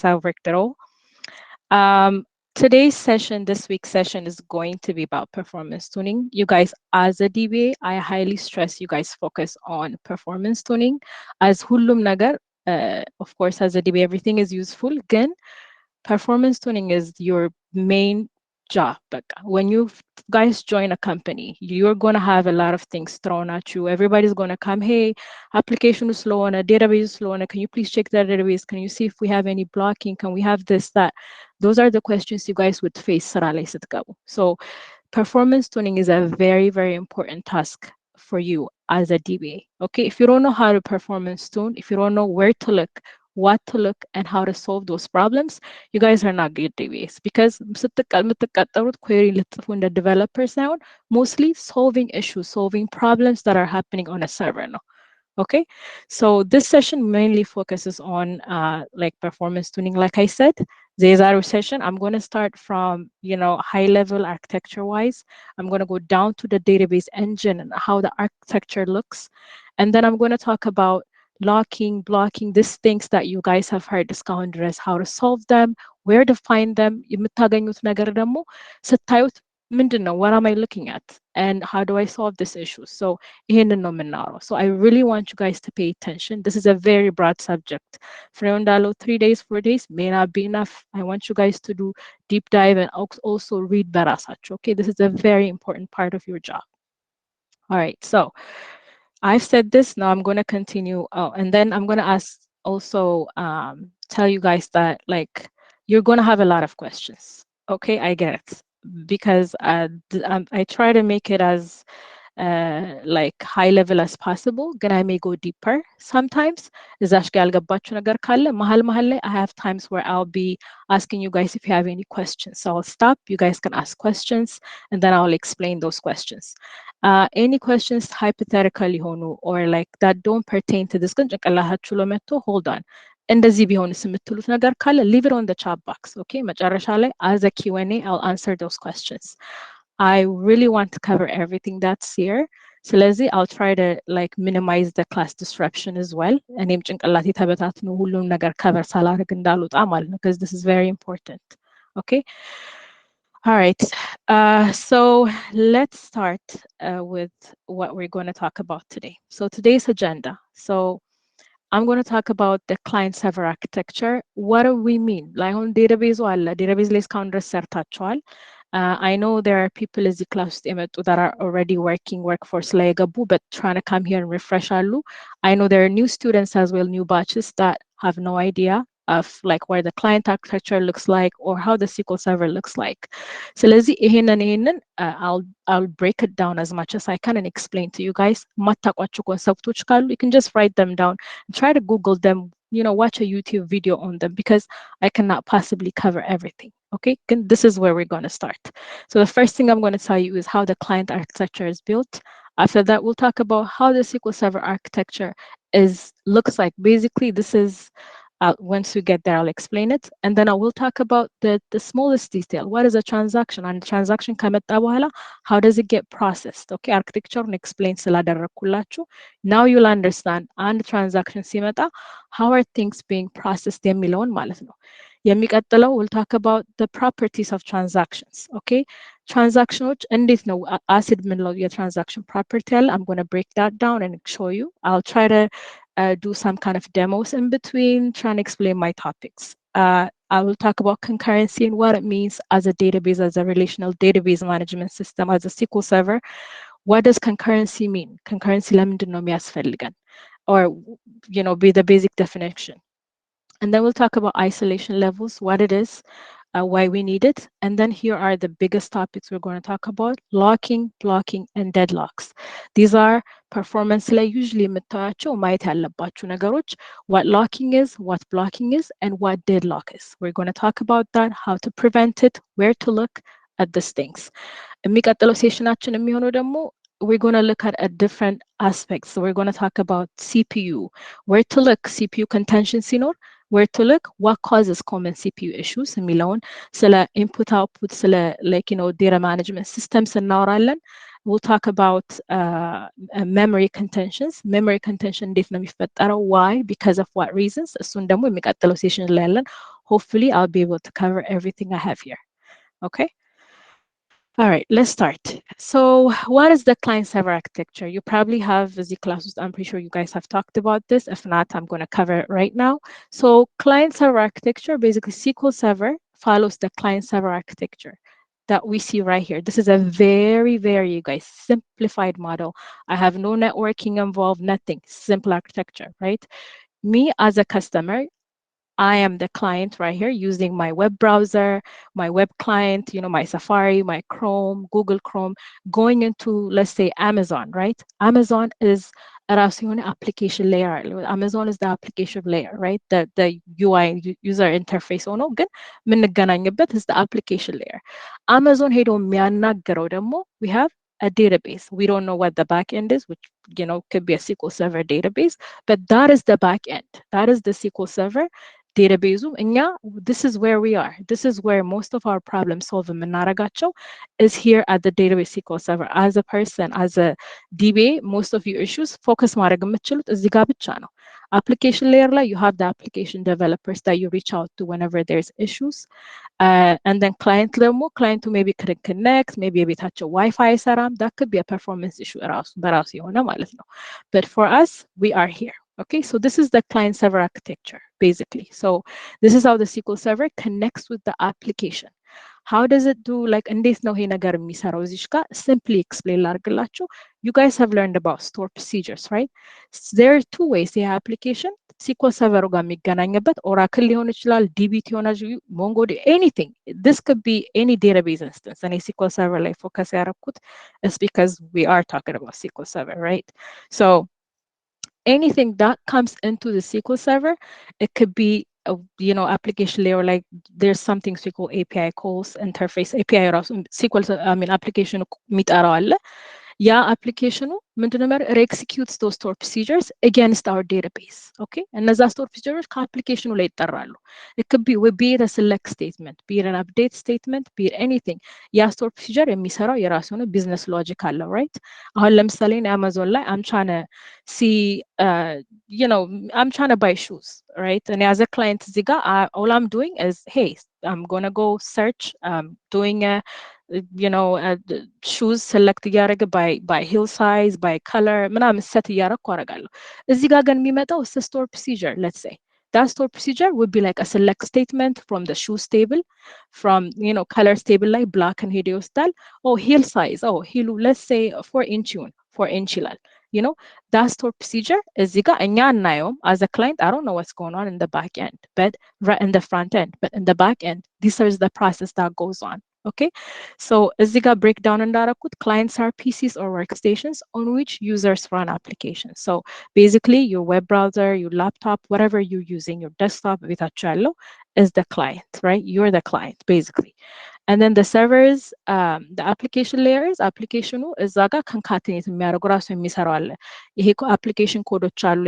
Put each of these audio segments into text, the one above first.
I've worked at all. Today's session, this week's session, is going to be about performance tuning. You guys, as a DBA, I highly stress you guys focus on performance tuning. As hullum nagar, of course, as a DBA, everything is useful. Again, performance tuning is your main job. But when you guys join a company, you're going to have a lot of things thrown at you. Everybody's going to come, hey, application is slow on a database is slow on a, can you please check that database? Can you see if we have any blocking? Can we have this, that? Those are the questions you guys would face. So performance tuning is a very, very important task for you as a DBA. Okay, if you don't know how to performance tune, if you don't know where to look, what to look, and how to solve those problems, you guys are not good DBAs, because query in the developer sound, mostly solving issues, solving problems that are happening on a server. No? Okay, so this session mainly focuses on like performance tuning. Like I said, Zezaru session, I'm going to start from, high level architecture wise. I'm going to go down to the database engine and how the architecture looks. And then I'm going to talk about locking, blocking, these things that you guys have heard እስካሁን ድረስ, how to solve them, where to find them, የምታገኙት ነገር ደግሞ ስታዩት ምንድን ነው, what am I looking at, and how do I solve this issue? So ይሄንን ነው የምናወራው. So I really want you guys to pay attention. This is a very broad subject. ፍሬው እንዳለው 3 days, 4 days may not be enough. I want you guys to do deep dive and also read በራሳችሁ. Okay, this is a very important part of your job. All right, so I've said this, now I'm going to continue. Oh, and then I'm going to also tell you guys that like you're going to have a lot of questions. Okay, I get it, because I try to make it as like high level as possible. Then I may go deeper sometimes. I have times where I'll be asking you guys if you have any questions. So I'll stop, you guys can ask questions, and then I'll explain those questions. Any questions hypothetically or like that don't pertain to this, hold on. እንደዚህ ቢሆንስ የምትሉት ነገር ካለ leave it on the chat box. Okay, መጨረሻ ላይ as a Q&A I'll answer those questions. I really want to cover everything that's here. ስለዚህ I'll try to like minimize the class disruption as well. እኔም ጭንቅላቴ ተበታትኖ ሁሉም ነገር cover ሳላደርግ እንዳልወጣ ማለት ነው, because this is very important. Okay. All right. So let's start with what we're going to talk about today. So today's agenda. So I'm going to talk about the client-server architecture. What do we mean? Like on database, database list counter certified. I know there are people in the class that are already working workforce but trying to come here and refresh alu. I know there are new students as well, new batches that have no idea of like where the client architecture looks like or how the SQL Server looks like. So let's see, I'll break it down as much as I can and explain to you guys. You can just write them down and try to Google them, watch a YouTube video on them, because I cannot possibly cover everything. Okay, this is where we're going to start. So the first thing I'm going to tell you is how the client architecture is built. After that, we'll talk about how the SQL Server architecture looks like. Basically, this is once we get there, I'll explain it. And then I will talk about the smallest detail. What is a transaction? And the transaction how does it get processed? Okay, architecture explains now you'll understand. And transaction simeta, how are things being processed? We'll talk about the properties of transactions. Okay, transactions and no acid transaction property. I'm going to break that down and show you. I'll try to do some kind of demos in between, trying to explain my topics. I will talk about concurrency and what it means as a database, as a relational database management system, as a SQL Server. What does concurrency mean? Concurrency or be the basic definition. And then we'll talk about isolation levels, what it is, why we need it. And then here are the biggest topics we're going to talk about: locking, blocking, and deadlocks. These are performance usually what locking is, what blocking is, and what deadlock is. We're going to talk about that, how to prevent it, where to look at these things. We're going to look at different aspects. So we're going to talk about CPU, where to look, CPU contention where to look, what causes common CPU issues, input output, data management systems, and we'll talk about memory contentions. Memory contention, why, because of what reasons. hopefully I'll be able to cover everything I have here. Okay. All right, let's start. So what is the client-server architecture? You probably have the classes. I'm pretty sure you guys have talked about this. If not, I'm going to cover it right now. So client-server architecture, basically SQL Server follows the client-server architecture that we see right here. This is a very, very, you guys, simplified model. I have no networking involved, nothing, simple architecture, right? Me as a customer, I am the client right here using my web browser, my web client, my Safari, my Chrome, Google Chrome, going into, let's say, Amazon, right? Amazon is ራሱ የሆነ application layer አለው። Amazon is the application layer, right? The UI user interface ሆኖ ግን የምንገናኝበት is the application layer. Amazon ሄዶ የሚያናገረው ደግሞ we have a database. We don't know what the back end is, which could be a SQL Server database, but that is the back end. That is the SQL Server database. And yeah, this is where we are. This is where most of our problem solving menaragacho is here at the database SQL Server. As a person, as a DBA, most of your issues focus ማድረግ የምትችሉት እዚህ ጋር ብቻ ነው። Application layer ላይ you have the application developers that you reach out to whenever there's issues. And then client ደግሞ client to maybe couldn't connect, maybe የቤታቸው Wi-Fi አይሰራም. That could be a performance issue በራሱ የሆነ ማለት ነው. But for us, we are here. Okay, so this is the client server architecture, basically. So this is how the SQL Server connects with the application. How does it do? Like, እንዴት ነው ይሄ ነገር የሚሰራው? እዚህ ጋር simply explain ላድርግላችሁ. You guys have learned about store procedures, right? There are two ways the application SQL Server ጋር የሚገናኝበት Oracle ሊሆን ይችላል, DBT ሊሆን ይችላል, MongoDB, anything. This could be any database instance. And SQL Server ላይ focus ያደረኩት is because we are talking about SQL Server, right? So anything that comes into the SQL Server, it could be application layer, like there's something SQL API calls, interface API SQL, application የሚጠራው አለ። ያ application executes those store procedures against our database. Okay, እነዛ store procedures ከapplication ላይ ይጠራሉ። It could be it a select statement, be it an update statement, be it anything. ያ store procedure የሚሰራው የራሱ የሆነ business logic አለው, right? አሁን ለምሳሌ Amazon ላይ I'm trying to see I'm trying to buy shoes, right? And as a client እዚህ ጋር all I'm doing is, hey, I'm gonna go search, doing a shoes select እያደረገ by hill size, by color ምናምን set እያደረኩ አደርጋለሁ። እዚህ ጋር ግን የሚመጣው is the store procedure. Let's say that store procedure would be like a select statement from the shoes table, from colors table like black and ሄዶ ይወስዳል። Oh, heel size, oh heel, let's say 4-inch ይሁን 4-inch ይላል። That store procedure እዚህ ጋር እኛ አናየውም as a client. I don't know what's going on in the back end, but right in the front end, but in the back end, this is the process that goes on. Okay, so እዚህ ጋር breakdown እንዳደረኩት clients are PCs or workstations on which users run applications. So basically your web browser, your laptop, whatever you're using, your desktop ቤታችሁ ያለው is the client, right? You're the client basically. And then the servers, the application layers, application እዛ ጋር concatenate የሚያደርጉ ራሱ የሚሰራው አለ። ይሄ application ኮዶች አሉ፣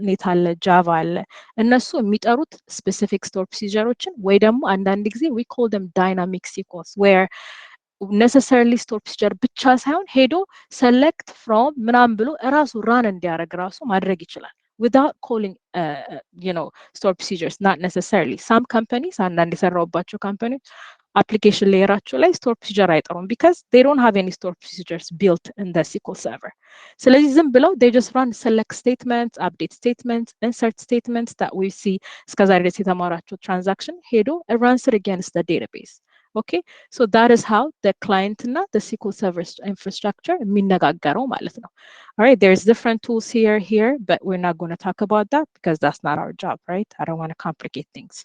.NET አለ፣ ጃቫ አለ። እነሱ የሚጠሩት specific store procedureዎችን ወይ ደግሞ አንዳንድ ጊዜ we call them dynamic SQLs, where necessarily store procedure ብቻ ሳይሆን ሄዶ select from ምናምን ብሎ ራሱ run እንዲያደርግ ራሱ ማድረግ ይችላል without calling store procedures. Not necessarily. Some companies, አንዳንድ የሰራሁባቸው companies, application layeraቸው ላይ store procedure አይጠሩም because they don't have any store procedures built in the SQL Server. ስለዚህ ዝም ብለው they just run select statements, update statements, insert statements that we see እስከዛሬ ድረስ የተማራቸው transaction ሄዶ it runs it against the database. Okay, so that is how the client እና the SQL Server infrastructure የሚነጋገረው ማለት ነው. All right, there's different tools here, but we're not going to talk about that because that's not our job, right? I don't want to complicate things.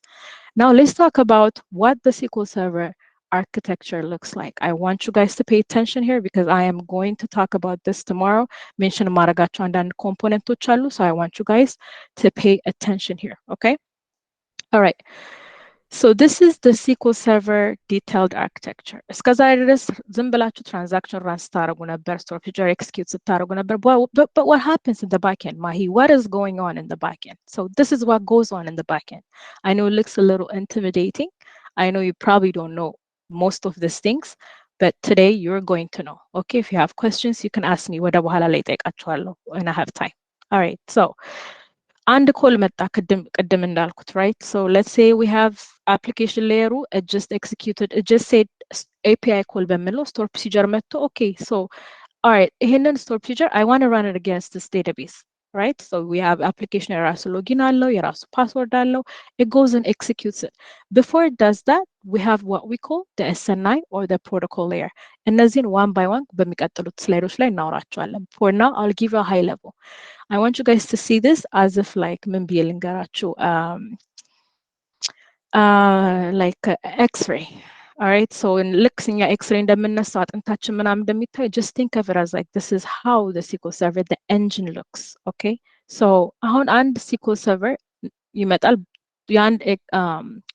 Now let's talk about what the SQL Server architecture looks like. I want you guys to pay attention here because I am going to talk about this tomorrow. Mention ማረጋቸው አንዳንድ components አሉ, so I want you guys to pay attention here, okay? All right. So this is the SQL Server detailed architecture. እስከዛሬ ድረስ ዝም ብላችሁ transaction run ስታደርጉ ነበር, store procedure execute ስታደርጉ ነበር. But what happens in the backend, Mahi? What is going on in the backend? So this is what goes on in the backend. I know it looks a little intimidating. I know you probably don't know most of these things, but today you're going to know. Okay, if you have questions, you can ask me ወደ በኋላ ላይ እጠይቃችኋለሁ when I have time. All right, so and call meta قدم እንዳልኩት, right? So let's say we have application layer, it just executed, it just said API call በሚለው store procedure መጥቶ, okay, so all right, ይሄንን store procedure I want to run it against this database, right? So we have application የራሱ login አለው, የራሱ password አለው, it goes and executes it. Before it does that, we have what we call the SNI or the protocol layer. እነዚህን one by one በሚቀጥሉት ስላይዶች ላይ እናወራቸዋለን. For now, I'll give you a high level. I want you guys to see this as if like ምን ብዬ ልንገራችሁ, like X-ray. All right, so in ልክስኛ X-ray እንደምነሳው አጥንታችን ምናምን እንደሚታይ, just think of it as like this is how the SQL Server, the engine looks. Okay, so አሁን አንድ SQL Server ይመጣል.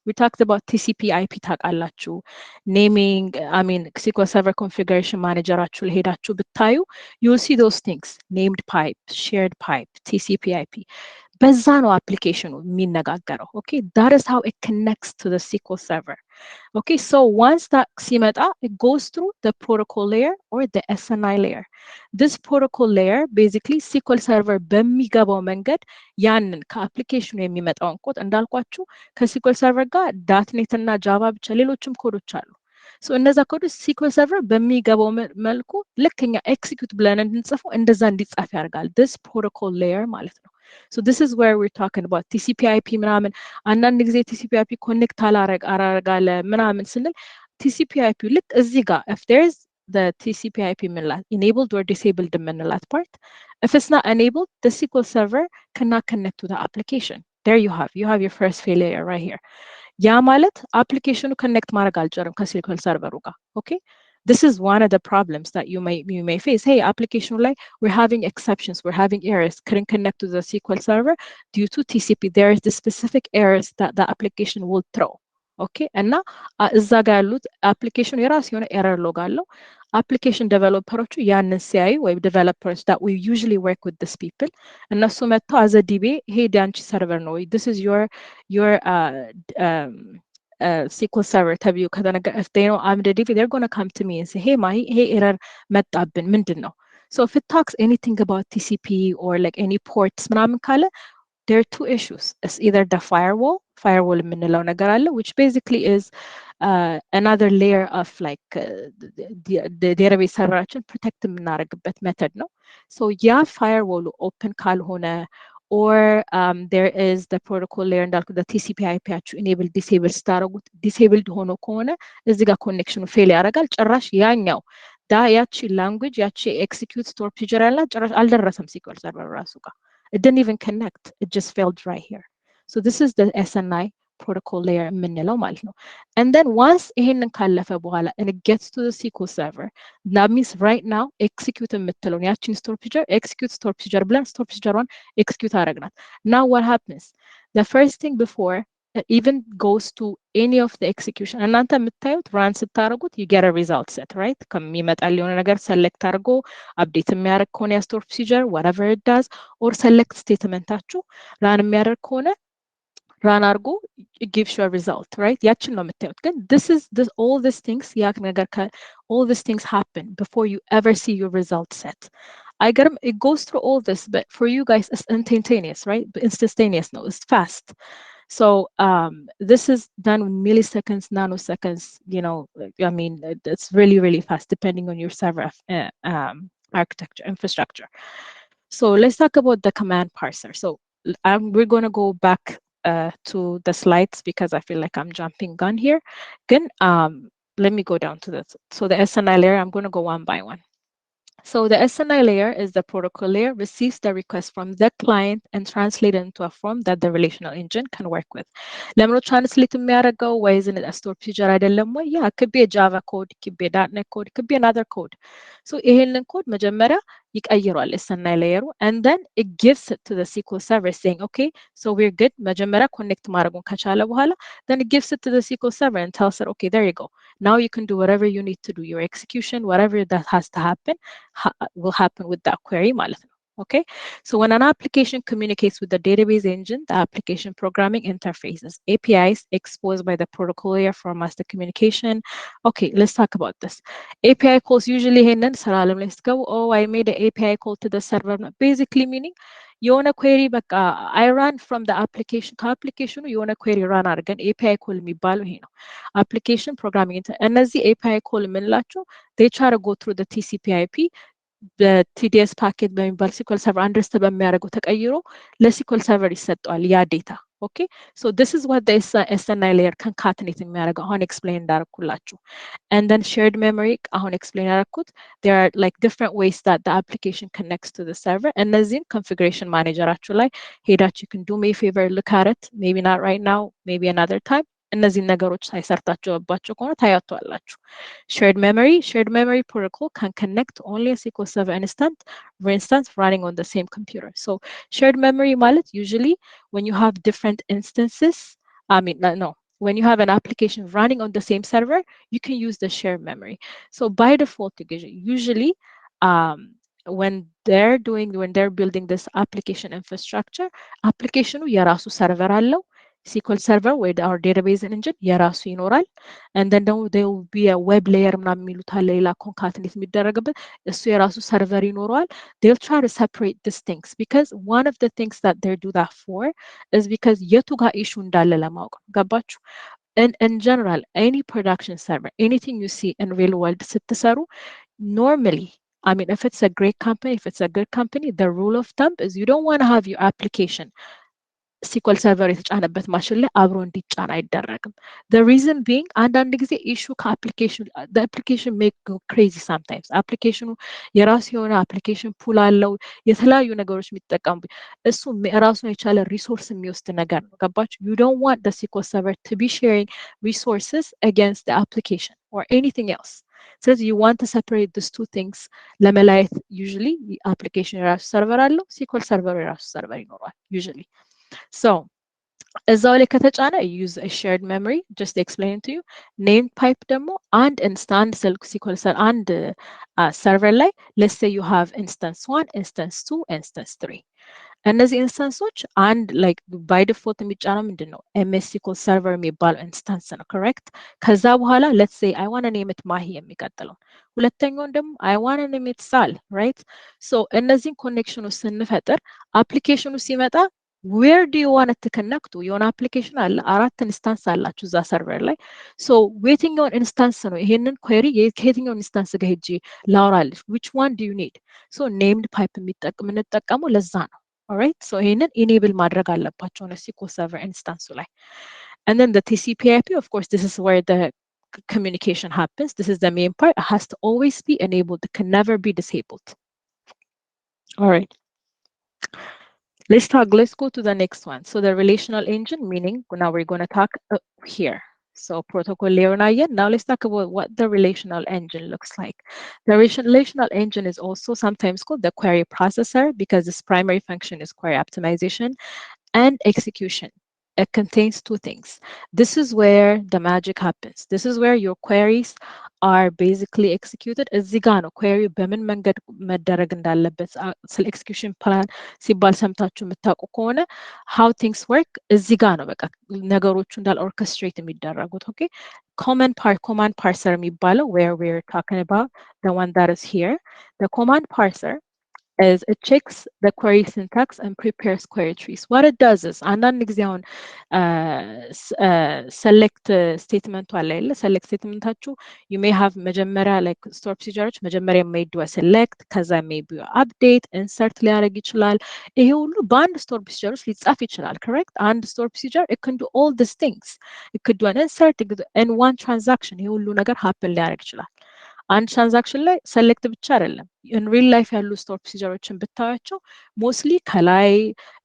We talked about TCP IP ታውቃላችሁ, naming, I mean SQL Server configuration managerአችሁ ለሄዳችሁ ብታዩ, you will see those things, named pipe, shared pipe, TCP IP. በዛ ነው application የሚነጋገረው. Okay, that is how it connects to the SQL Server. Okay, so once that ሲመጣ, it goes through the protocol layer or the SNI layer. This protocol layer basically SQL Server በሚገባው መንገድ ያንን ከአፕሊኬሽኑ የሚመጣውን ኮድ እንዳልኳችሁ ከSQL Server ጋር .NET እና ጃቫ ብቻ ሌሎችም ኮዶች አሉ. So እነዛ ኮዶች SQL Server በሚገባው መልኩ ልክኛ ኤክሲኪዩት ብለን እንድንጽፈው እንደዛ እንዲጻፍ ያደርጋል. This protocol layer ማለት ነው. So this is where we're talking about TCP/IP ምናምን አንዳንድ ጊዜ TCP/IP ኮኔክት አላረጋለ ምናምን ስንል TCP/IP ልክ እዚህ ጋር if there's the TCP/IP ምንላት enabled or disabled ምንላት part, if it's not enabled, the SQL Server cannot connect to the application. There you have your first failure right here. ያ ማለት application connect ማድረግ አልጀረም ከSQL Server ጋር. Okay, this is one of the problems that you may face. Hey, application like we're having exceptions, we're having errors, couldn't connect to the SQL Server due to TCP. There is the specific errors that the application will throw. Okay, and now እዛ ጋር ያሉት application የራሱ የሆነ error log አለው. application developerዎቹ ያንን ሲያዩ ወይ developers that we usually work with these people, እነሱ መጥተው as a DBA, hey ዳንቺ server ነው, this is your SQL Server ተብዩ ከተነገረ, if they know I'm the DB, they're going to come to me and say, hey ማሂ, hey error መጣብን ምንድን ነው? So if it talks anything about TCP or like any ports ምናምን ካለ, there are two issues. It's either the firewall የምንለው ነገር አለ, which basically is another layer of like the database serverችን protect የምናደርግበት method ነው. So ያ firewall open ካልሆነ, or there is the protocol layer እንዳልኩ the TCP/IP enabled disable ስታረጉት disabled ሆኖ ከሆነ እዚህ ጋር connection fail ያደርጋል. ጭራሽ ያኛው ያቺ language ያቺ execute store procedure ያላት ጭራሽ አልደረሰም SQL Server ራሱ ጋር. It didn't even connect. It just failed right here. So this is the SNI protocol layer የምንለው ማለት ነው. And then once ይሄንን ካለፈ በኋላ and it gets to the SQL Server, that means right now execute የምትለውን ያቺን store procedure execute store procedure ብለን store procedure-ዋን execute አደረግናት. Now what happens? The first thing before it even goes to any of the execution, እናንተ የምታዩት run ስታደርጉት you get a result set, right? ከሚመጣል የሆነ ነገር select አድርጎ update የሚያደርግ ከሆነ ያ store procedure whatever it does, or select statementአችሁ run የሚያደርግ ከሆነ run አድርጎ it gives you a result, right? ያችን ነው የምታዩት. ግን all these things ያ ነገር all these things happen before you ever see your result set. It goes through all this, but for you guys it's instantaneous, right? Instantaneous, no, it's fast. So this is done in milliseconds, nanoseconds, you know, I mean, it's really, really fast depending on your server architecture, infrastructure. So let's talk about the command parser. So we're going to go back to the slides because I feel like I'm jumping gun here. Again, let me go down to this. So the SNI layer, I'm going to go one by one. So the SNI layer is the protocol layer, receives the request from the client and translate it into a form that the relational engine can work with. ለምሮ translate የሚያደርገው ወይ isn't it a store procedure አይደለም ወይ? Yeah, it could be a Java code, it could be a .NET code, it could be another code. So ይሄንን ኮድ መጀመሪያ ይቀይሯል SNI layer, and then it gives it to the SQL Server saying, okay, so we're good. መጀመሪያ connect ማድረጉን ከቻለ በኋላ then it gives it to the SQL Server and tells it, okay, there you go. Now you can do whatever you need to do, your execution, whatever that has to happen will happen with that query ማለት ነው. Okay, so when an application communicates with the database engine, the application programming interfaces, APIs exposed by the protocol layer for master communication. Okay, let's talk about this. API calls usually let's go. Oh, I made an API call to the server. Basically meaning you want a query, but I ran from the application. Application you want a query run again. API call me balo hino. Application programming and as the API call they try to go through the TCP/IP በቲዲኤስ ፓኬት በሚባል ሲኮል ሰርቨር አንደርስታንድ በሚያደርገው ተቀይሮ ለሲኮል ሰርቨር ይሰጠዋል ያ ዴታ ኦኬ ሶ this is what the SNI layer concatenate የሚያደርገው አሁን ኤክስፕሌን እንዳደረኩላችሁ and then shared memory አሁን ኤክስፕሌን ያደረኩት there are like different ways that the application connects to the server እነዚህን configuration managerአችሁ ላይ ሄዳችሁ you can do me a favor look at it maybe not right now maybe another time እነዚህን ነገሮች ሳይሰርታችሁባቸው ከሆነ ታያቷላችሁ shared memory protocol can connect only a SQL Server instance, for instance, running on the same computer. So shared memory ማለት usually when you have different instances, no, when you have an application running on the same server, you can use the shared memory. So by default, usually when they're building this application infrastructure, application የራሱ server አለው SQL Server with our database engine የራሱ ይኖራል and then there will be a web layer ምናምን የሚሉት አለ ሌላ ኮንካትኔት የሚደረግበት እሱ የራሱ ሰርቨር ይኖረዋል they'll try to separate these things because one of the things that they do that for is because የቱ ጋር ኢሹ እንዳለ ለማወቅ ገባችሁ in general any production server anything you see in real world ስትሰሩ normally I mean if it's a great company if it's a good company the rule of thumb is you don't want to have your application SQL server የተጫነበት ማሽን ላይ አብሮ እንዲጫን አይደረግም the reason being አንዳንድ ጊዜ ኢሹ ከአፕሊኬሽን the application make go crazy sometimes application የራሱ የሆነ application pool አለው የተለያዩ ነገሮች የሚጠቀሙ እሱ ራሱን የቻለ ሪሶርስ የሚወስድ ነገር ነው ገባችሁ you don't want the SQL server to be sharing resources against the application or anything else ስለዚህ you want to separate these two things ለመለያየት usually application የራሱ ሰርቨር አለው SQL server የራሱ ሰርቨር ይኖረዋል usually So, እዛው ላይ ከተጫነ use a shared memory just to explain to you named pipe ደግሞ አንድ instance SQL አንድ server ላይ let's say you have instance 1 instance 2 instance 3 እነዚህ ኢንስታንሶች አንድ like by default የሚጫነው ምንድነው MS SQL server የሚባለው ኢንስታንስ ነው correct ከዛ በኋላ let's say I want to name it ማሂ የሚቀጥለው ሁለተኛውን ደግሞ I want to name it ሳል right so እነዚህን ኮኔክሽኖች ስንፈጥር አፕሊኬሽኑ ሲመጣ where do you want it to connect to የሆነ አፕሊኬሽን አለ አራት ኢንስታንስ አላችሁ እዛ ሰርቨር ላይ so የትኛውን ኢንስታንስ ነው ይሄንን ኩዌሪ ከየትኛው ኢንስታንስ ጋር ሄጄ ላውራልሽ which one do you need so named pipe የምንጠቀመው ለዛ ነው alright so ይሄንን enable ማድረግ አለባችሁ on SQL server ኢንስታንሱ ላይ and then the TCP/IP of course this is where the communication happens this is the main part it has to always be enabled it can never be disabled alright Let's go to the next one. So the relational engine, meaning now we're going to talk here. So protocol layer now let's talk about what the relational engine looks like. The relational engine is also sometimes called the query processor because its primary function is query optimization and execution. It contains two things. This is where the magic happens. This is where your queries are basically executed. እዚህ ጋ ነው query በምን መንገድ መደረግ እንዳለበት ስለ execution plan ሲባል ሰምታችሁ የምታውቁ ከሆነ how things work እዚህ ጋ ነው በቃ ነገሮቹ እንዳል orchestrate የሚደረጉት okay command parser የሚባለው where we're talking about the one that is here the command parser is it checks the query syntax and prepares query trees. What it does is, አንዳንድ ጊዜ አሁን select statement አለ select statementአችሁ you may have መጀመሪያ like store procedures መጀመሪያ may do a select ከዛ may be update insert ሊያደርግ ይችላል ይሄ ሁሉ በአንድ store procedures ሊጻፍ ይችላል correct አንድ store procedure it can do all these things it could do an insert in one transaction ይሄ ሁሉ ነገር happen ሊያደርግ ይችላል አንድ ትራንዛክሽን ላይ ሰሌክት ብቻ አይደለም in real life ያሉ ስቶር ፕሮሲጀሮችን ብታያቸው ሞስትሊ ከላይ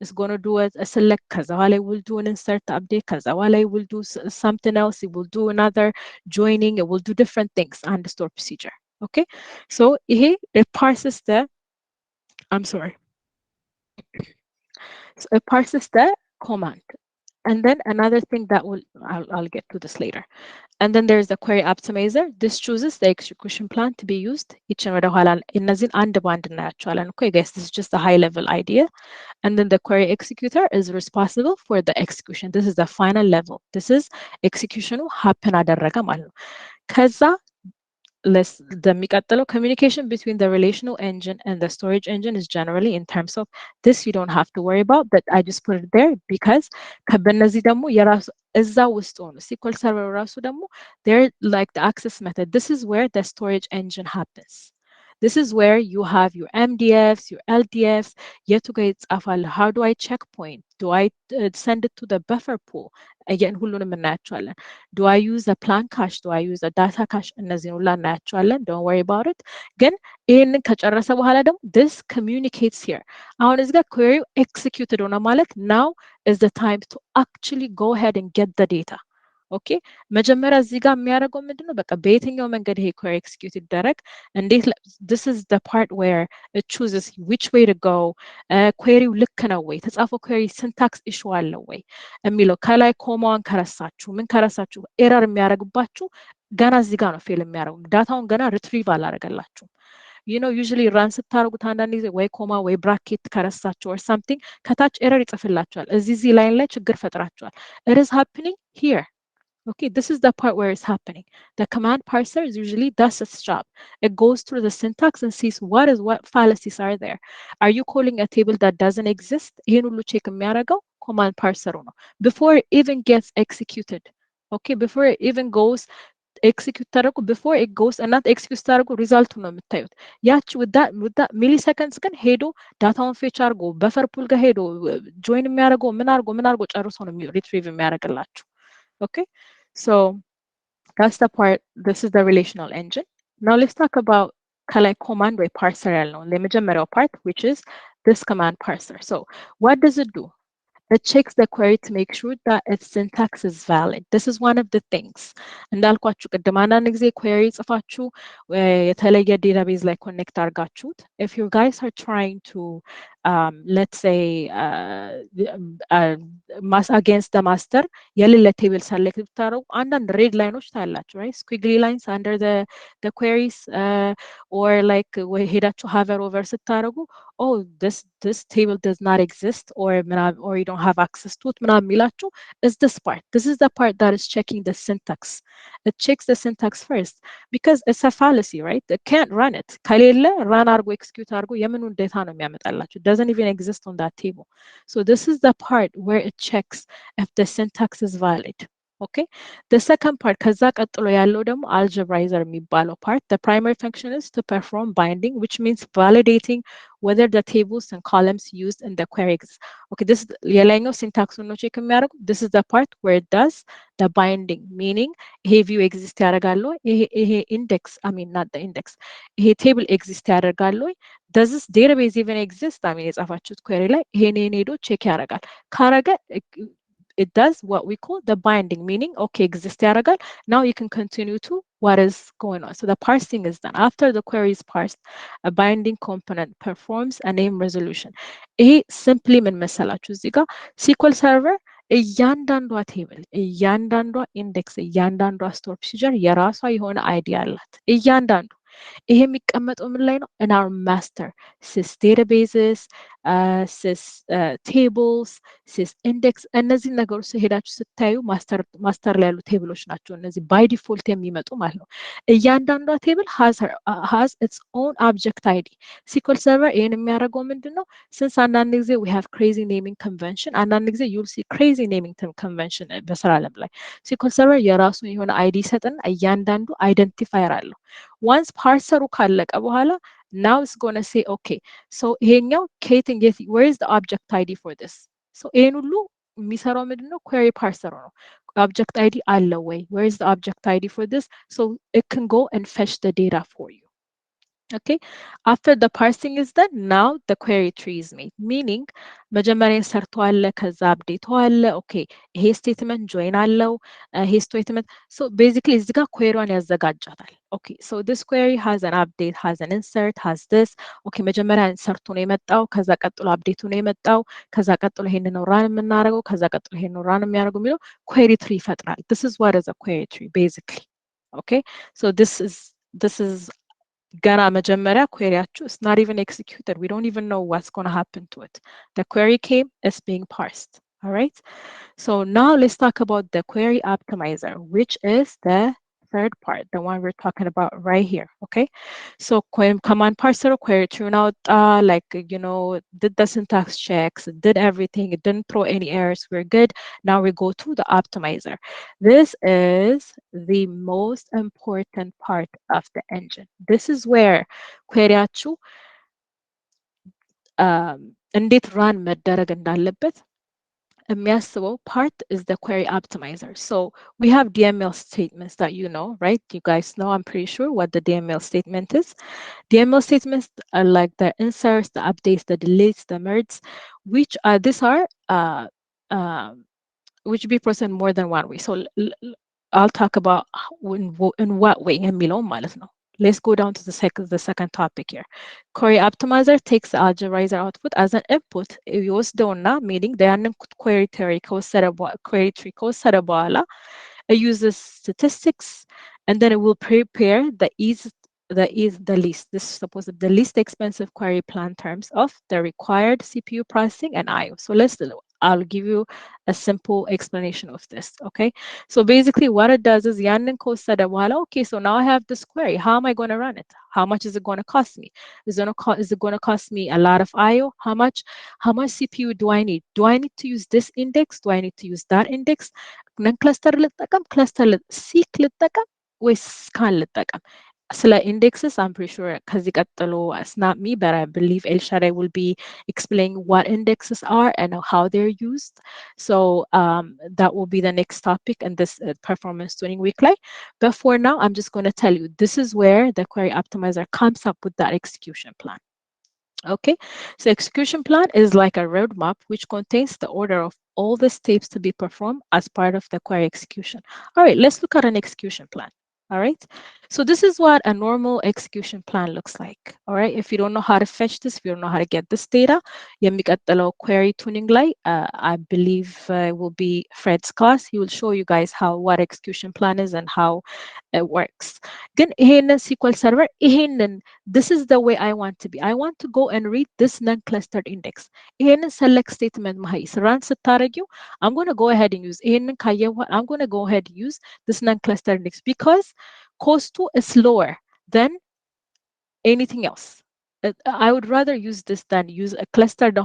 is going to do a select ከዛ በኋላ will do an insert update ከዛ በኋላ will do something else it will do another joining it will do different things and store procedure okay so ይሄ it parses the I'm sorry so it parses the command and then another thing that will I'll get to this later And then there's the query optimizer. This chooses the execution plan to be used. Each and እነዚህን አንድ በአንድ እናያቸዋለን። Okay, guys, this is just a high level idea. And then the query executor is responsible for the execution. This is the final level. This is execution happen አደረገ ማለት ነው። ከዛ the communication between the relational engine and the storage engine is generally in terms of this you don't have to worry about, but I just put it there because በእነዚህ ደግሞ የራሱ እዛ ውስጥ ሆኖ SQL server ራሱ ደግሞ they're like the access method. This is where the storage engine happens. This is where you have your MDFs, your LDFs. የቱ ጋር ይጻፋል? How do I checkpoint? Do I send it to the buffer pool? Again, ሁሉንም እናያቸዋለን። Do I use a plan cache? Do I use a data cache? እነዚህን ሁላ እናያቸዋለን። Don't worry about it. ግን ይህንን ከጨረሰ በኋላ ደግሞ this communicates here. አሁን እዚህ ጋር query executed ሆነ ማለት now is the time to actually go ahead and get the data. ኦኬ መጀመሪያ እዚህ ጋር የሚያደርገው ምንድነው? በቃ በየትኛው መንገድ ይሄ query execute ይደረግ እንዴት this is the part where it chooses which way to go queryው ልክ ነው ወይ የተጻፈው query syntax issue አለው ወይ የሚለው ከላይ ኮማውን ከረሳችሁ ምን ከረሳችሁ ኤረር የሚያደርግባችሁ ገና እዚህ ጋር ነው ፌል የሚያደርጉ ዳታውን ገና ሪትሪቭ አላደረገላችሁም you know usually run ስታደርጉት አንዳንድ ጊዜ ወይ ኮማ ወይ ብራኬት ከረሳችሁ or something ከታች ኤረር ይጽፍላችኋል እዚህ ላይን ላይ ችግር ፈጥራችኋል it is happening here. Okay, this is the part where it's happening. The command parser is usually does its job. It goes through the syntax and sees what fallacies are there. Are you calling a table that doesn't exist? ይሄን ሁሉ ቼክ የሚያደርገው command parser ነው. Before it even gets executed. Okay, before it even goes execute ታደርጉ before it goes እናንተ execute ታደርጉ ሪዛልቱ ነው የምታዩት ያች with that milliseconds ግን ሄዶ ዳታውን ፌች አድርጎ በፈር ፑል ጋር ሄዶ ጆይን የሚያደርገው ምን አድርጎ ጨርሶ ነው ሪትሪቭ የሚያደርግላችሁ okay so that's the part this is the relational engine now let's talk about ከላይ command ወይ parser ያልነው ለመጀመሪያው part which is this command parser so what does it do it checks the query to make sure that its syntax is valid. This is one of the things. እንዳልኳችሁ ቅድም አንዳንድ ጊዜ query ጽፋችሁ የተለየ database ላይ connect አድርጋችሁት if you guys are trying to let's say against the master የሌለ table select ብታደርጉ አንዳንድ red ላይኖች ታያላችሁ right squiggly lines under the queries or like ሄዳችሁ hover over ስታደርጉ oh this table does not exist or you don't have access to it ምናምን የሚላችሁ is this part. This is the part that is checking the syntax. It checks the syntax first because it's a fallacy, right? It can't run it. ከሌለ run አድርጎ execute አድርጎ የምኑን ዴታ ነው የሚያመጣላችሁ. It doesn't even exist on that table. So this is the part where it checks if the syntax is valid. Okay, the second part ከዛ ቀጥሎ ያለው ደግሞ algebraizer የሚባለው part the primary function is to perform binding which means validating whether the tables and columns used in the query exist. Okay, this የላይኛው ሲንታክሱን ነው ቼክ የሚያደርጉ this is the part where it does the binding meaning ይሄ view exist ያደርጋል ወይ ይሄ index I mean not the index ይሄ table exist ያደርጋል ወይ does this database even exist I mean የጻፋችሁት query ላይ ይሄን ሄዶ ቼክ ያደርጋል ካረገ it does what we call the binding, meaning, okay, exist ያደርጋል. Now you can continue to what is going on. So the parsing is done. After the query is parsed, a binding component performs a name resolution. ይሄ simply ምን መሰላችሁ እዚህ ጋር SQL Server እያንዳንዷ ቴብል እያንዳንዷ ኢንዴክስ እያንዳንዷ ስቶር ፕሮሲጀር የራሷ የሆነ አይዲያ አላት እያንዳንዱ ይሄ የሚቀመጠው ምን ላይ ነው in our master sys databases sys tables sys index እነዚህ ነገሮች ሄዳችሁ ስታዩ ማስተር ላይ ያሉ ቴብሎች ናቸው እነዚህ by default የሚመጡ ማለት ነው እያንዳንዷ ቴብል has its own object ID SQL Server ይሄን የሚያደርገው ምንድነው since አንዳንድ ጊዜ we have crazy naming convention አንዳንድ ጊዜ you'll see crazy naming convention በስራ ዓለም ላይ SQL Server የራሱ የሆነ ID ሰጥና እያንዳንዱ አይደንቲፋየር አለው once parser ካለቀ በኋላ now it's going to say okay so ይሄኛው ከየትን where is the object ID for this so ይሄን ሁሉ የሚሰራው ምንድነው query parser ነው object ID አለ ወይ where is the object ID for this so it can go and fetch the data for you Okay, after the parsing is done, now the query tree is made. Meaning, መጀመሪያ ሰርቷል ከዛ አፕዴቱ አለ ኦኬ ይሄ ስቴትመንት ጆይን አለው ይሄ ስቴትመንት so basically እዚህ ጋር queryዋን ያዘጋጃታል okay so this query has an update has an insert has this okay መጀመሪያ ኢንሰርቱ ነው የመጣው ከዛ ቀጥሎ አፕዴቱ ነው የመጣው ከዛ ቀጥሎ ይሄን ነው ራን የምናደርገው ከዛ ቀጥሎ ይሄን ነው ራን የሚያደርገው የሚለው query tree ይፈጥራል this is what is a query tree basically okay so this is ገና መጀመሪያ queryያችሁ is not even executed. We don't even know what's going to happen to it. The query came, it's being parsed. All right. So now let's talk about the query optimizer, which is the third part, the one we're talking about right here. Okay. So command parser, query tune out, like, you know, did the syntax checks, did everything, it didn't throw any errors. We're good. Now we go to the optimizer. This is the most important part of the engine. This is where queryያችሁ እንዴት run መደረግ እንዳለበት የሚያስበው part is the query optimizer. So we have DML statements that you know, right? You guys know, I'm pretty sure what the DML statement is. DML statements are like the inserts, the updates, the deletes, the merges, which are these are which be processed more than one way. So I'll talk about in what way የሚለው ማለት ነው። Let's go down to the second topic here. Query optimizer takes the algebra output as an input. ይወስደውና meaning ያንን query tree ከወሰደ በኋላ it uses statistics and then it will prepare the least. This is supposed to be the least expensive query plan terms of the required CPU processing and IO. So I'll give you a simple explanation of this, okay? So basically what it does is yanin kosada wala, okay, so now I have this query. How am I going to run it? How much is it going to cost me? Is it going to cost me a lot of IO? How much CPU do I need? Do I need to use this index? Do I need to use that index? cluster seek ወይስ scan ልጠቀም? ስለ indexes, I'm pretty sure ከዚህ ቀጥሎ it's not me, but I believe El Shaddai will be explaining what indexes are and how they're used. So that will be the next topic in this performance tuning weekly. But for now, I'm just going to tell you, this is where the query optimizer comes up with that execution plan. Okay, so execution plan is like a roadmap which contains the order of all the steps to be performed as part of the query execution. All right, let's look at an execution plan. All right, so this is what a normal execution plan looks like. All right, if you don't know how to fetch this, if you don't know how to get this data, የሚቀጥለው query tuning ላይ I believe will be Fred's class. He will show you guys what execution plan is and how it works. ግን ይሄንን SQL Server this is the way I want to be. I want to go and read this non-clustered index. ይሄንን select statement run ስታረጊው I'm going to go ahead and use ይሄንን ካየው I'm going to go ahead and use this non-clustered index because cost is lower than anything else. I would rather use this than use a clustered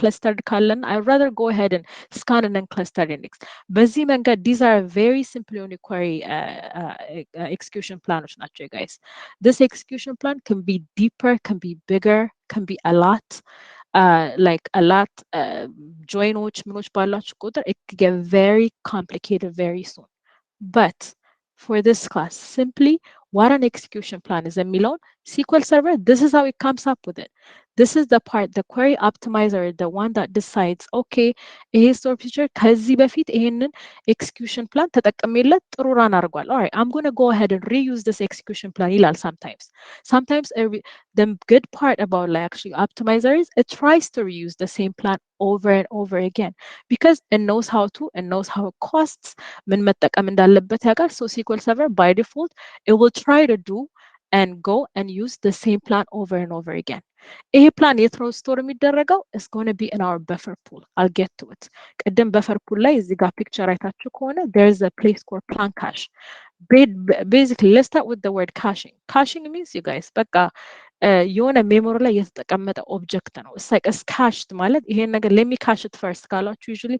clustered column. I would rather go ahead and scan an unclustered index. በዚህ መንገድ these are very simple query execution plans, guys. This execution plan can be deeper, can be bigger, can be a lot. Like a lot joinoች ምኖች ባላችሁ ቁጥር it could get very complicated very soon. But for this class, simply what an execution plan is የሚለውን SQL Server, this is how it comes up with it. This is the part, the query optimizer, the one that decides, okay, ይሄ store feature ከዚህ በፊት ይሄንን execution plan ተጠቅሜለት ጥሩ run አድርጓል. All right, I'm going to go ahead and reuse this execution plan ይላል sometimes. Sometimes the good part about like actually optimizer is it tries to reuse the same plan over and over again because it knows how to, it knows how it costs, ምን መጠቀም እንዳለበት ያውቃል. So SQL Server by default, it will try to do and go and use the same plan over and over again. ይሄ ፕላን የት ነው ስቶር የሚደረገው? It's going to be in our buffer pool. I'll get to it. ቅድም buffer pool ላይ እዚህ ጋር ፒክቸር አይታችሁ ከሆነ there's a place called plan cache. Basically, let's start with the word caching. Caching means, you guys, በቃ የሆነ ሜሞሪ ላይ የተቀመጠ ኦብጀክት ነው. It's like it's cached ማለት ይሄን ነገር let me cache it first ካላችሁ usually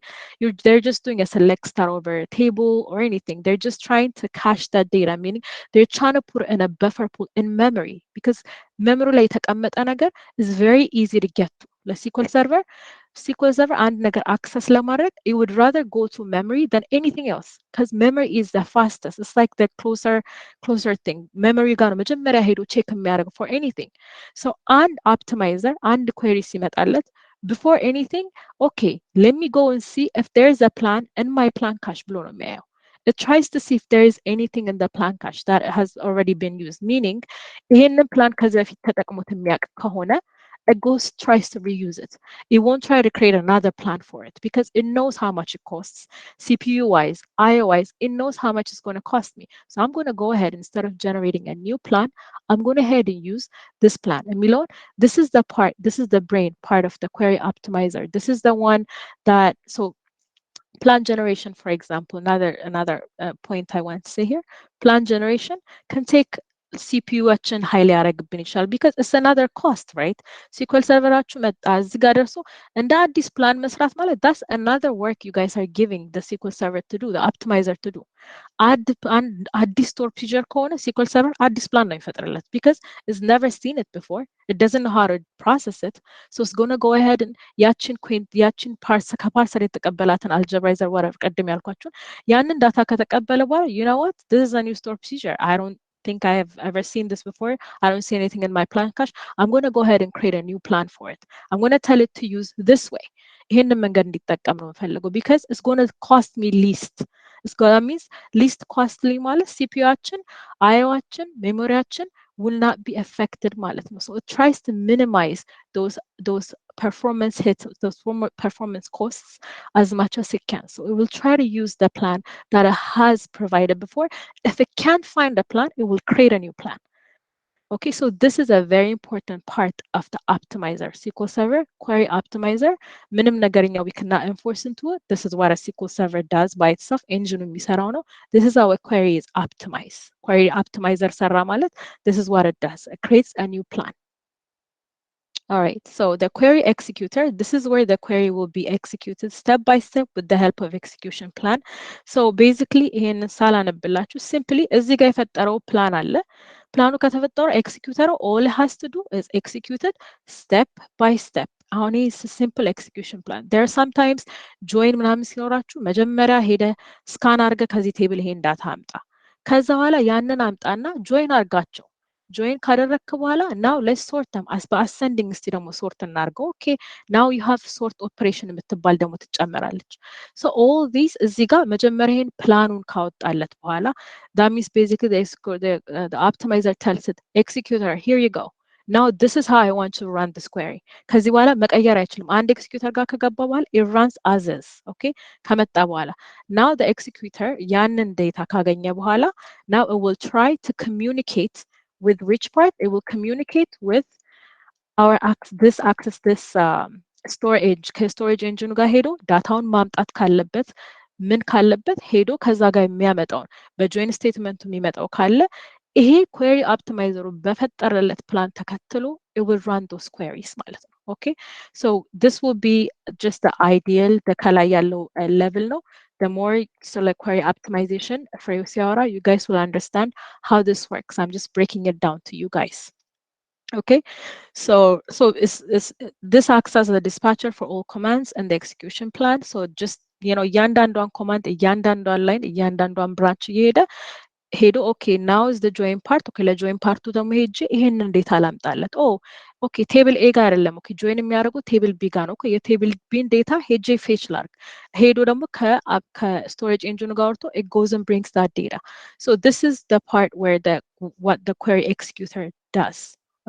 they're just doing a select star over a table or anything. They're just trying to cache that data, meaning they're trying to put it in a buffer pool in memory because memory ላይ የተቀመጠ ነገር is very easy to get to. ለሲኩል ሰርቨር SQL Server and ነገር access ለማድረግ it would rather go to memory than anything else because memory is the fastest. It's like the closer thing. memory ጋር ነው መጀመሪያ ሄዶ ቼክ የሚያደርገው for anything. So አንድ optimizer አንድ query ሲመጣለት before anything, okay, let me go and see if there is a plan in my plan cache ብሎ ነው የሚያየው. It tries to see if there is anything in the plan cache that has already been used. Meaning, ይሄንን plan ከዚህ በፊት ተጠቅሞት የሚያውቅ ከሆነ it goes tries to reuse it. It won't try to create another plan for it because it knows how much it costs. CPU wise, IO wise, it knows how much it's going to cost me. So I'm going to go ahead, instead of generating a new plan, I'm going to ahead and use this plan. And Milon, this is the part, this is the brain part of the query optimizer. This is the one that, so plan generation, for example, another point I want to say here, plan generation can take CPU-ችን ኃይል ያደርግብን ይችላል because it's another cost, right? SQL server-አችሁ መጣ እዚህ ጋር ደርሶ እንደ አዲስ ፕላን መስራት ማለት that's another work you guys are giving the SQL server to do, the optimizer to do. አዲስ ስቶር ፕሮሲጀር ከሆነ SQL server አዲስ ፕላን ነው ይፈጥርለት because it's never seen it before. It doesn't know how to process it. So it's going to go ahead and ያችን ከፓርሰር የተቀበላትን አልጀብራይዘር ወረር ቀድም ያልኳችሁን ያንን ዳታ ከተቀበለ በኋላ you know what, this is a new store procedure. I don't think I have ever seen this before. I don't see anything in my plan cache. I'm going to go ahead and create a new plan for it. I'm going to tell it to use this way. ይሄንን መንገድ እንዲጠቀም ነው የምፈልገው because it's going to cost me least. That means least costly ማለት CPU-ችን IO-ችን ሜሞሪያችን will not be affected ማለት ነው. So it tries to minimize those performance hits, those performance costs as much as it can. So it will try to use the plan that it has provided before. If it can't find a plan, it will create a new plan. Okay, so this is a very important part of the optimizer. SQL Server query optimizer. ምንም ነገርኛ we cannot enforce into it. This is what a SQL Server does by itself. Engine የሚሰራው ነው. This is how a query is optimized. Query optimizer ሰራ ማለት this is what it does. It creates a new plan. All right, so the query executor, this is where the query will be executed step by step with the help of execution plan. So basically, ይሄንን ሳላነብላችሁ simply እዚህ ጋር የፈጠረው ፕላን አለ። ፕላኑ ከተፈጠረ ኤክሲኪዩተሩ all it has to do is execute it step by step. አሁን ይህ simple execution plan. There are sometimes join ምናምን ሲኖራችሁ መጀመሪያ ሄደ ስካን አድርገ ከዚህ ቴብል ይሄን ዳታ አምጣ። ከዛ በኋላ ያንን አምጣና ጆይን አድርጋቸው። ጆይን ካደረግክ በኋላ now let's sort them as በአሰንዲንግ እስቲ ደግሞ ሶርት እናድርገው። okay, now you have sort operation የምትባል ደግሞ ትጨመራለች። so all these እዚህ ጋር መጀመሪያ ይሄን ፕላኑን ካወጣለት በኋላ that means basically the optimizer tells it executor here you go, now this is how I want to run this query. ከዚህ በኋላ መቀየር አይችልም። አንድ ኤክሲኪዩተር ጋር ከገባ በኋላ it runs as is. okay, ከመጣ በኋላ now the executor ያንን ዴታ ካገኘ በኋላ now it will try to communicate with which part? It will communicate with our this storage ከስቶሬጅ ኢንጂኑ ጋር ሄዶ ዳታውን ማምጣት ካለበት ምን ካለበት ሄዶ ከዛ ጋር የሚያመጣውን በጆይን ስቴትመንቱ የሚመጣው ካለ ይሄ query optimizer በፈጠረለት ፕላን ተከትሎ it will run those queries ማለት ነው። okay, so this will be just the ideal ከላይ ያለው level ነው. The more select query optimization for Yosiara, you guys will understand how this works. I'm just breaking it down to you guys. Okay, so this acts as the dispatcher for all commands and the execution plan. So just እያንዳንዷን command እያንዳንዷን line እያንዳንዷን branch እየሄደ ሄዶ okay, now is the join part. okay, ለጆይን ፓርቱ ደግሞ ሄጄ ይሄንን እንዴት አላምጣለት? okay, ቴብል ኤ ጋር አይደለም okay, ጆይን የሚያደርገው ቴብል ቢ ጋር ነው። okay, የቴብል ቢን ዴታ ሄጄ ፌች ላርግ ሄዶ ደግሞ ከስቶሬጅ ኢንጂኑ ጋር ወርቶ it goes and brings that data. So this is the part where what the query executor does.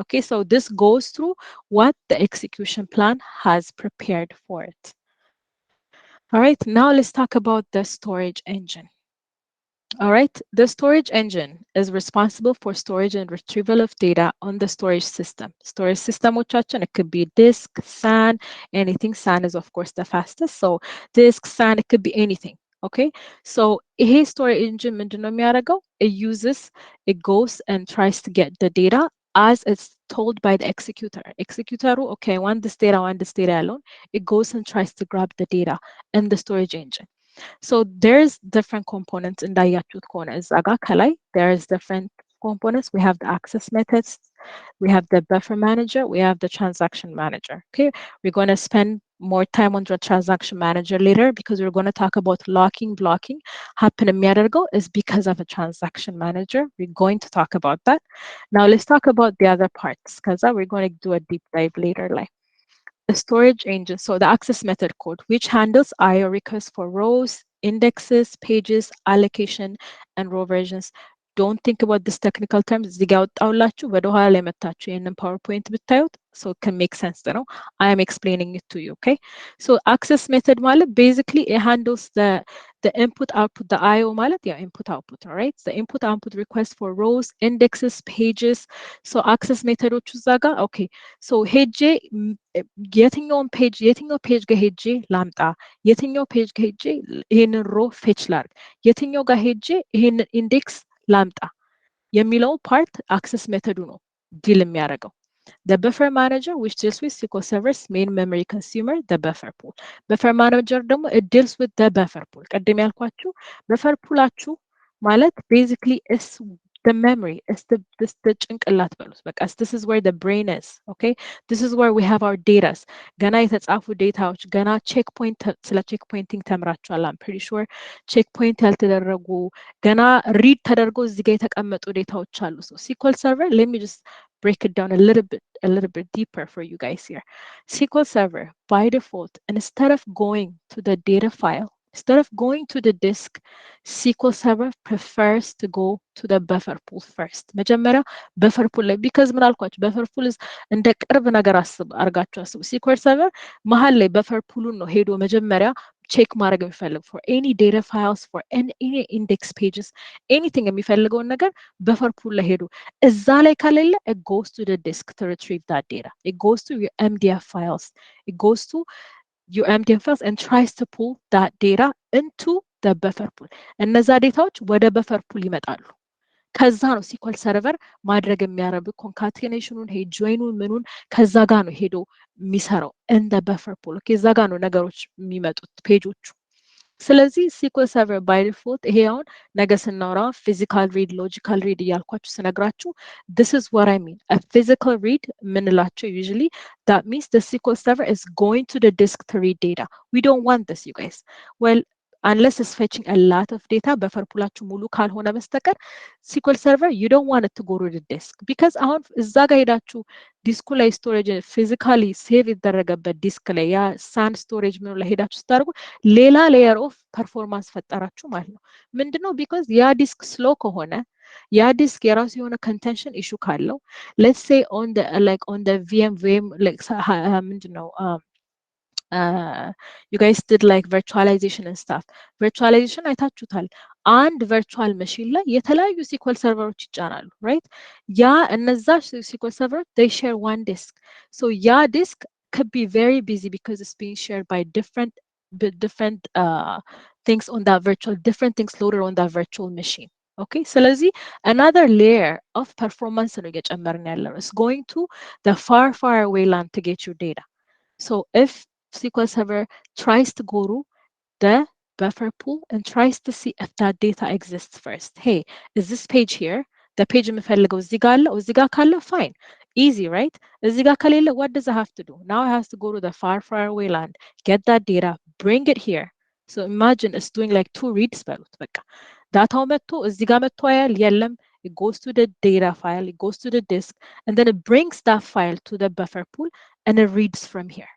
okay, so this goes through what the execution plan has prepared for it. All right, now let's talk about the storage engine. All right, the storage engine is responsible for storage and retrieval of data on the storage system. Storage system, it could be disk, SAN, anything. SAN is of course the fastest. So disk, SAN, it could be anything. Okay, so a storage engine, it goes and tries to get the data as it's told by the executor. Executor, okay, I want this data alone. It goes and tries to grab the data in the storage engine. So there's different components in እንዳያችሁት ከሆነ እዛ ጋር ከላይ there's different components. We have the access methods, We have the buffer manager, we have the transaction manager. Okay, we're going to spend more time on the transaction manager later because we're going to talk about locking, blocking. Happen የሚያደርገው is because of a transaction manager. We're going to talk about that. Now let's talk about the other parts because we're going to do a deep dive later. Like the storage engine, so the access method code, which handles IO requests for rows, indexes, pages, allocation, and row versions. Don't think about this technical terms. እዚህ ጋ ያወጣሁላችሁ ወደ ኋላ ላይ መታችሁ ይህንን PowerPoint ብታዩት so it can make sense ነው. I am explaining it to you, okay? So access method ማለት basically it handles the input output, the IO ማለት yeah, input output, all right? The input output request for rows, indexes, pages. So access methoዶቹ እዛ ጋ okay. So ሄጄ የትኛው ፔጅ ጋር ሄጄ ላምጣ፣ የትኛው ፔጅ ጋር ሄጄ ይሄንን ሮ ፌች ላርግ፣ የትኛው ጋር ሄጄ ይሄንን ኢንዴክስ ላምጣ የሚለው ፓርት አክሰስ ሜተዱ ነው ዲል የሚያደርገው። The buffer manager, which deals with SQL Server's main memory consumer, the buffer pool. Buffer manager ደግሞ it deals with the buffer pool. ቅድም ያልኳችሁ buffer poolአችሁ ማለት basically is the memory, is the ጭንቅላት በሉት በቃ this is where the brain is, okay? This is where we have our data. ገና የተጻፉ ዴታዎች ገና ቼክፖይንት ስለ ቼክፖይንቲንግ ተምራችኋል. I'm pretty sure ቼክፖይንት ያልተደረጉ ገና ሪድ ተደርጎ እዚህ ጋር የተቀመጡ ዴታዎች አሉ። So SQL Server, let me just break it down a little bit deeper for you guys here. SQL Server, by default, instead of going to the data file, instead of going to the disk, SQL Server prefers to go to the buffer pool first. መጀመሪያ buffer pool ላይ because ምን አልኳችሁ buffer pool is እንደ ቅርብ ነገር አርጋችሁ አስቡ። SQL Server መሀል ላይ buffer pool ነው ሄዶ መጀመሪያ ቼክ ማድረግ የሚፈልግ for any data files, for any index pages, anything የሚፈልገውን ነገር buffer pool ላይ ሄዶ እዛ ላይ ከሌለ it goes to the disk to retrieve that data. It goes to your MDF files. It goes to your MDF files and tries to pull that data into the buffer pool. እነዛ ዴታዎች ወደ buffer pool ይመጣሉ። ከዛ ነው SQL ሰርቨር ማድረግ የሚያረብ ኮንካቴኔሽኑን ጆይኑን ምኑን ከዛ ጋር ነው ሄዶ የሚሰራው in the buffer pool. ከዛ ጋር ነው ነገሮች የሚመጡት ፔጆቹ። ስለዚህ SQL Server by default ይሄ አሁን ነገ ስናወራ physical read, logical read እያልኳችሁ ስነግራችሁ this is what I mean. A physical read ምንላቸው usually that means the SQL Server is going to the disk to read data. We don't want this, you guys. Well, unless it's fetching a lot of data buffer poolአችሁ ሙሉ ካልሆነ በስተቀር SQL Server you don't want it to go to the disk because አሁን እዛ ጋር ሄዳችሁ ዲስኩ ላይ ስቶሬጅ ፊዚካሊ ሴቭ የተደረገበት ዲስክ ላይ ያ ሳን ስቶሬጅ ምን ላይ ሄዳችሁ ስታደርጉ ሌላ ሌየር ኦፍ ፐርፎርማንስ ፈጠራችሁ ማለት ነው። ምንድነው ቢኮዝ ያ ዲስክ ስሎ ከሆነ ያ ዲስክ የራሱ የሆነ ኮንቴንሽን ኢሹ ካለው let's say on the VM ምንድነው you guys did like virtualization and stuff. Virtualization አይታችሁታል። አንድ ቨርቹዋል መሽን ላይ የተለያዩ SQL ሰርቨሮች ይጫናሉ, right? ያ እነዛ SQL ሰርቨሮች they share one disk. So ያ disk could be very busy because it's being shared by different things on that different things loaded on that virtual machine. Okay, ስለዚህ another layer of performance ነው እየጨመርን ያለው. It's going to the far away land to get your data. So if SQL Server tries to go to the buffer pool and tries to see if that data exists first. Hey, is this page here? The page የምፈልገው እዚህ ጋር አለ እዚህ ጋር ካለ fine. Easy, right? እዚህ ጋር ከሌለ what does it have to do? Now it has to go to the far away land, get that data, bring it here. So imagine it's doing like 2 reads በሉት በቃ ዳታው መጥቶ እዚህ ጋር መጥቶ ያያል የለም. It goes to the data file, it goes to the disk, and then it brings that file to the buffer pool and it reads from here.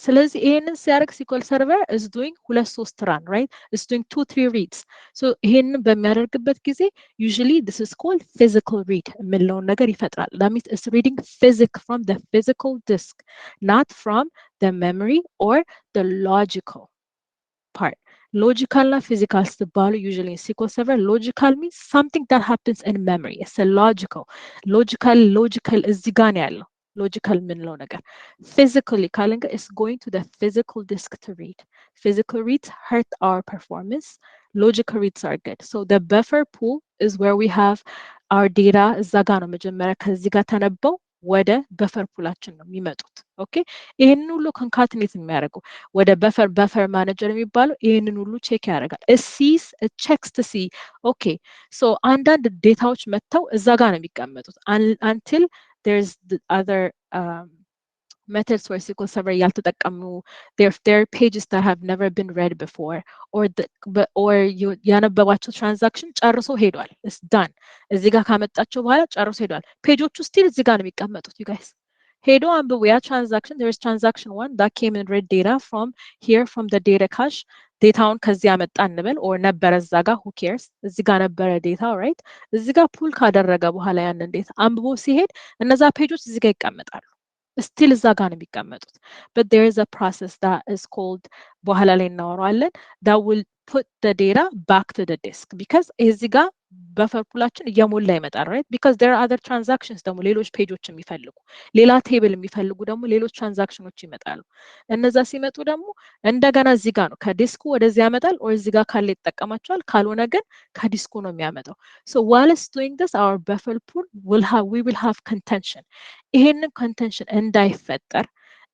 ስለዚህ ይሄንን ሲያደርግ SQL Server is doing 2-3 run, right? It's doing 2-3 reads. So ይሄንን በሚያደርግበት ጊዜ usually this is called physical read የምንለውን ነገር ይፈጥራል. That means it's reading from the physical disk, not from the memory or the logical part. Logical እና physical ስትባሉ usually in SQL Server logical means something that happens in memory. It's a logical እዚህ ጋር ነው ያለው. Logical ምንለው ነገር physically ካለን is going to the physical disk to read. Physical reads hurt our performance. Logical reads are good. So the buffer pool is where we have our data እዛ ጋር ነው መጀመሪያ ከዚህ ጋር ተነበው ወደ በፈር ፑላችን ነው የሚመጡት። ኦኬ ይሄንን ሁሉ ኮንካትኔት የሚያደርገው ወደ በፈር ማኔጀር የሚባለው ይሄንን ሁሉ ቼክ ያደርጋል። it checks to see okay so አንዳንድ ዴታዎች መጥተው እዛ ጋር ነው የሚቀመጡት until there's the other methods for SQL Server ያልተጠቀሙ their pages that have never been read before or ያነበባቸው ትራንዛክሽን ጨርሶ ሄዷል it's done እዚህ ጋር ካመጣቸው በኋላ ጨርሶ ሄዷል ፔጆቹ ስቲል እዚህ ጋር ነው የሚቀመጡት you guys ሄዶ አንብቡ ያ transaction there is transaction 1 that came and read data from here from the data cache ዴታውን ከዚህ ያመጣ እንበል or ነበረ እዛ ጋር who cares እዚህ ጋር ነበረ ዴታ right እዚህ ጋር ፑል ካደረገ በኋላ ያንን ዴታ አንብቦ ሲሄድ እነዛ ፔጆች እዚህ ጋር ይቀመጣሉ still እዛ ጋር ነው የሚቀመጡት but there is a process that is called በኋላ ላይ እናወራዋለን that will put the data back to the disk because እዚህ ጋር በፈር ፑላችን እየሞላ ይመጣል right because there are other transactions ደግሞ ሌሎች ፔጆች የሚፈልጉ ሌላ ቴብል የሚፈልጉ ደግሞ ሌሎች ትራንዛክሽኖች ይመጣሉ እነዛ ሲመጡ ደግሞ እንደገና እዚህ ጋር ነው ከዲስኩ ወደዚህ ያመጣል or እዚህ ጋር ካለ ይጠቀማቸዋል ካልሆነ ግን ከዲስኩ ነው የሚያመጣው so while it's doing this our buffer pool we will have contention ይሄንን contention እንዳይፈጠር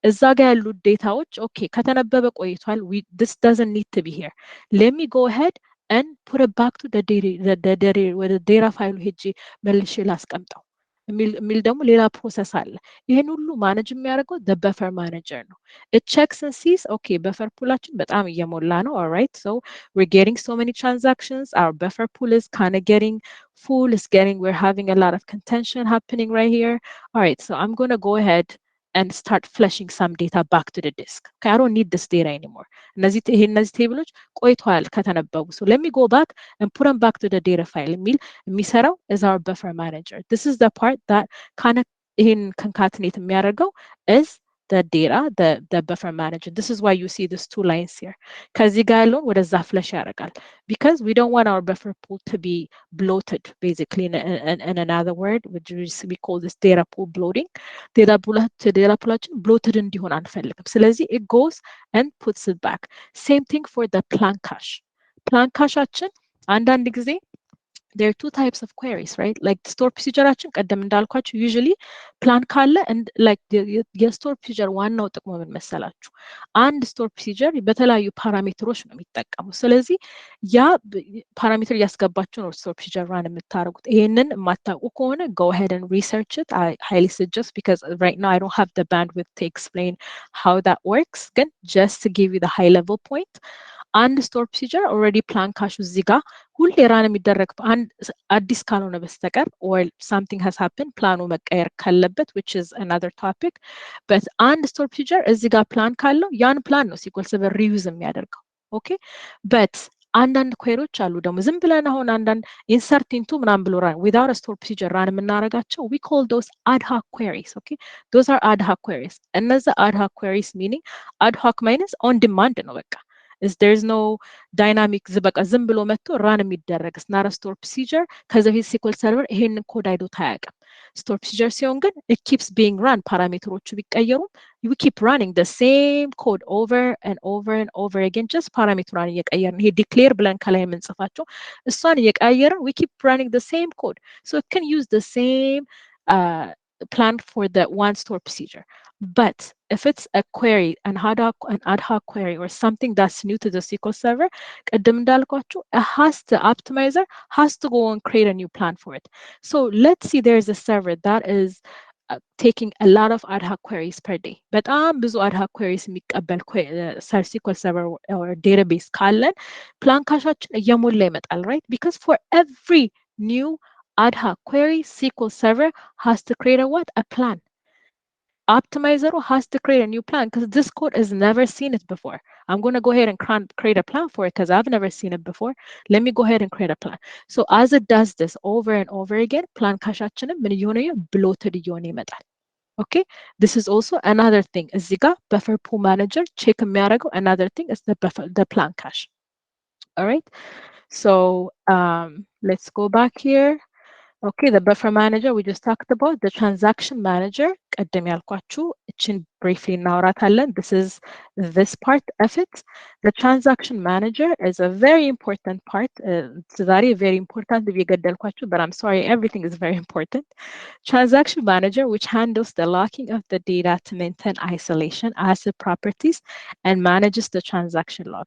እዛ ጋር ያሉ ዴታዎች ኦኬ ከተነበበ ቆይቷል this doesn't need to be here let me go ahead and put it back to the data file ሄጄ መልሼ ላስቀምጠው የሚል ደግሞ ሌላ ፕሮሰስ አለ ይሄን ሁሉ ማኔጅ የሚያደርገው the buffer manager ነው it checks and sees okay buffer poolአችን በጣም እየሞላ ነው all right so we're getting so many transactions our buffer pool is kind of getting full we're having a lot of contention happening right here all right so I'm going to go ahead and start flushing some data back to the disk. Okay, I don't need this data anymore. እነዚህ ቴብሎች ቆይቷል ከተነበቡ. So let me go back and put them back to the data file. የሚሰራው is our buffer manager. This is the part that kind of ይህን concatenate የሚያደርገው is the data, the buffer manager. This is why you see these two lines here. ከዚህ ጋር ያለውን ወደዛ flush ያደርጋል. Because we don't want our buffer pool to be bloated, basically, in another word, which we call this data pool bloating. data poolአችን bloated እንዲሆን አንፈልግም. ስለዚህ it goes and puts it back. Same thing for the plan cache. Plan cacheአችን አንዳንድ ጊዜ there are two types of queries, right? Like store procedure-አችን ቀደም እንዳልኳችሁ usually plan ካለ and like የstore procedure ዋናው ጥቅሙ ምን መሰላችሁ? አንድ store procedure በተለያዩ ፓራሜትሮች ነው የሚጠቀመው። ስለዚህ ያ ፓራሜትር ያስገባችሁ ነው store procedure run የምታደርጉት። ይሄንን የማታውቁ ከሆነ go ahead and research it. I highly suggest because right now I don't have the bandwidth to explain how that works. Again, just to give you the high level point. አንድ ስቶር ፕሮሲጀር ኦልሬዲ ፕላን ካሹ እዚህ ጋር ሁሌ ራን የሚደረግ አንድ አዲስ ካልሆነ በስተቀር or something has happened ፕላኑ መቀየር ካለበት which is another topic but አንድ ስቶር ፕሮሲጀር እዚህ ጋር ፕላን ካለው ያን ፕላን ነው SQL Server ሪዩዝ የሚያደርገው ኦኬ but አንዳንድ ኩዌሪዎች አሉ ደግሞ ዝም ብለን አሁን አንዳንድ ኢንሰርት ኢንቱ ምናምን ብሎ ራን without a store procedure ራን የምናደርጋቸው we call those ad hoc queries okay those are ad hoc queries እነዛ ad hoc queries meaning ad hoc minus on demand ነው በቃ is there's no dynamic በቃ ዝም ብሎ መጥቶ ራን የሚደረግ it's not a store procedure ከዛ በፊት SQL Server ይሄንን ኮድ አይዶት አያውቅም store procedure ሲሆን ግን it keeps being run ፓራሜትሮቹ ቢቀየሩም you keep running the same code over and over and over again just ፓራሜትሯን እየቀየርን ይሄ declare ብለን ከላይ የምንጽፋቸው እሷን እየቀየርን we keep running the same code so it can use the same plan for the one store procedure but if it's a query an ad hoc query or something that's new to the SQL Server ቅድም እንዳልኳችሁ optimizer has to go and create a new plan for it so let's see there's a server that is taking a lot of ad hoc queries per day በጣም ብዙ ad hoc queries የሚቀበል SQL Server or database ካለን plan cacheአችን እየሞላ ይመጣል right because for every new ad hoc query SQL Server has to create a plan optimizer has to create a new plan because this code has never seen it before. I'm going to go ahead and create a plan for it because I've never seen it before. Let me go ahead and create a plan. So as it does this over and over again, plan cacheአችንም ምን እየሆነ bloated እየሆነ ይመጣል. Okay, this is also another thing. እዚህ ጋር buffer pool manager check የሚያደርገው another thing is the plan cache. All right, so let's go back here. Okay, the buffer manager we just talked about, the transaction manager, ቀደም ያልኳችሁ እችን briefly እናወራታለን. This is this part of it. The transaction manager is a very important part. It's very important to be ገደልኳችሁ, but I'm sorry, everything is very important. Transaction manager, which handles the locking of the data to maintain isolation, asset properties, and manages the transaction log.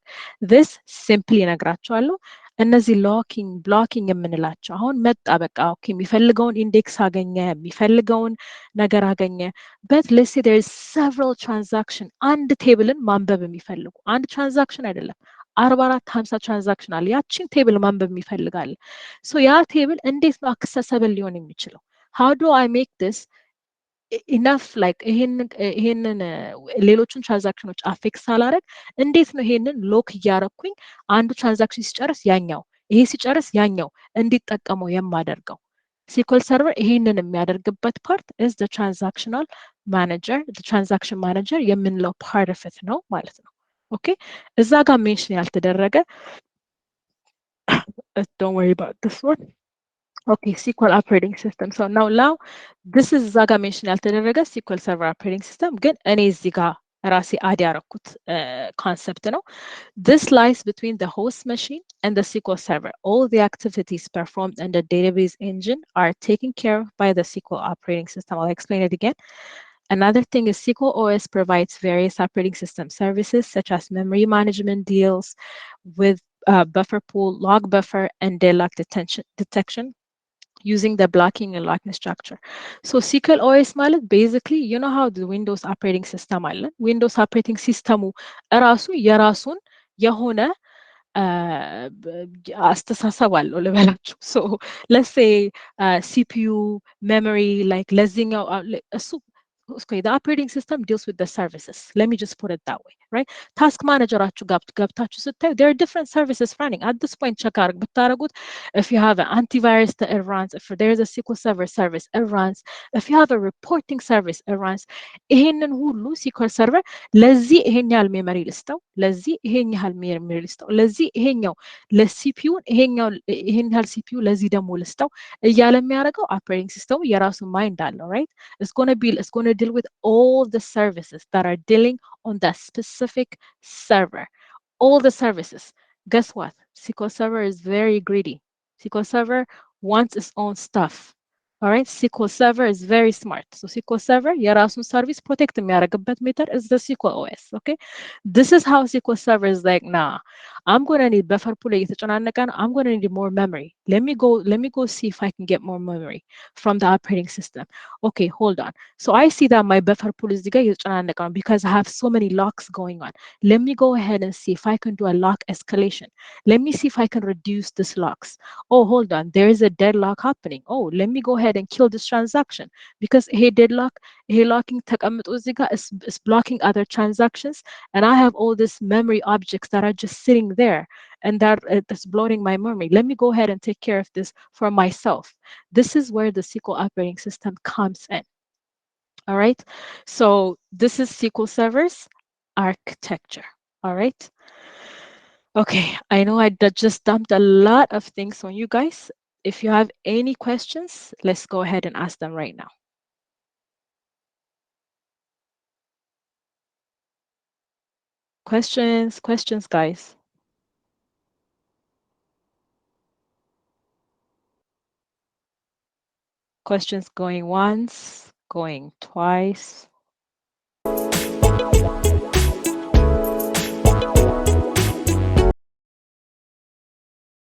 This simply እነግራችኋለሁ. እነዚህ ሎኪንግ ብሎኪንግ የምንላቸው አሁን መጣ በቃ ኦኬ የሚፈልገውን ኢንዴክስ አገኘ የሚፈልገውን ነገር አገኘ በት ሌትስ ሴይ ዜር ኢዝ ሰቨራል ትራንዛክሽን አንድ ቴብልን ማንበብ የሚፈልጉ አንድ ትራንዛክሽን አይደለም 44-50 ትራንዛክሽን አለ ያችን ቴብል ማንበብ የሚፈልጋል ሶ ያ ቴብል እንዴት ነው አክሰሰብል ሊሆን የሚችለው how do I make this ኢነፍ ላይክ ይሄንን ሌሎቹን ትራንዛክሽኖች አፌክት ሳላረግ እንዴት ነው ይሄንን ሎክ እያረኩኝ አንዱ ትራንዛክሽን ሲጨርስ ያኛው ይሄ ሲጨርስ ያኛው እንዲጠቀመው የማደርገው ሲኮል ሰርቨር ይሄንን የሚያደርግበት ፓርት is the transactional manager the transaction manager የምንለው part of it ነው ማለት ነው ኦኬ እዛ ጋር ሜንሽን ያልተደረገ don't worry about this one Okay, SQL operating system. So now this is እዛ ጋር ሜንሽን ያልተደረገ SQL Server operating system ግን እኔ እዚህ ጋር ራሴ አድ ያረኩት ኮንሰፕት ነው This lies between the host machine and the SQL Server. All the activities performed in the database engine are taken care of by the SQL operating system. I'll explain it again. Another thing is SQL OS provides various operating system services such as memory management deals with buffer pool, log buffer, and deadlock detection using the blocking and locking structure. So SQL OS ማለት basically you know how the Windows operating system አለ Windows operating system ራሱ የራሱን የሆነ አስተሳሰብ አለው ልበላችሁ so let's say CPU memory like ለዚህኛው እሱ okay, the operating system deals with the services. Let me just put it that way, right? Task manager ገብታችሁ ስታዩ there are different services running. At this point, check out if you have an antivirus that it runs, if there's a SQL Server service, it runs. If you have a reporting service, it runs. ይሄንን ሁሉ SQL Server ለዚህ ይሄን ያህል ሜሞሪ ልስጠው፣ ለዚህ ይሄን ያህል ሜሞሪ ልስጠው፣ ለዚህ ይሄኛው ለሲፒዩ ይሄን ያህል ሲፒዩ ለዚህ ደግሞ ልስጠው እያለ የሚያደርገው ኦፕሬቲንግ ሲስተሙ የራሱ ማይንድ አለው, right? It's going to deal with all the services that are dealing on that specific server. All the services. Guess what? SQL Server is very greedy. SQL Server wants its own stuff. All right, SQL Server is very smart. So SQL Server, የራሱን service protect የሚያደርግበት method is the SQL OS. Okay, this is how SQL Server is like, nah, I'm going to need buffer pool እየተጨናነቀ ነው. I'm going to need more memory. Let me go see if I can get more memory from the operating system. Okay, hold on. So I see that my buffer pool is እዚህ ጋር እየተጨናነቀ ነው because I have so many locks going on. Let me go ahead and see if I can do a lock escalation. Let me see if I can reduce this locks. Oh, hold on, there is a deadlock happening. Oh, let me go ahead and kill this transaction because hey deadlock, hey locking ተቀምጦ እዚህ ጋር is blocking other transactions and I have all these memory objects that are just sitting there and that's bloating my memory. Let me go ahead and take care of this for myself. This is where the SQL operating system comes in. All right, so this is SQL Server's architecture. All right. Okay, I know I just dumped a lot of things on you guys. If you have any questions, let's go ahead and ask them right now. Questions, guys. Questions going once, going twice.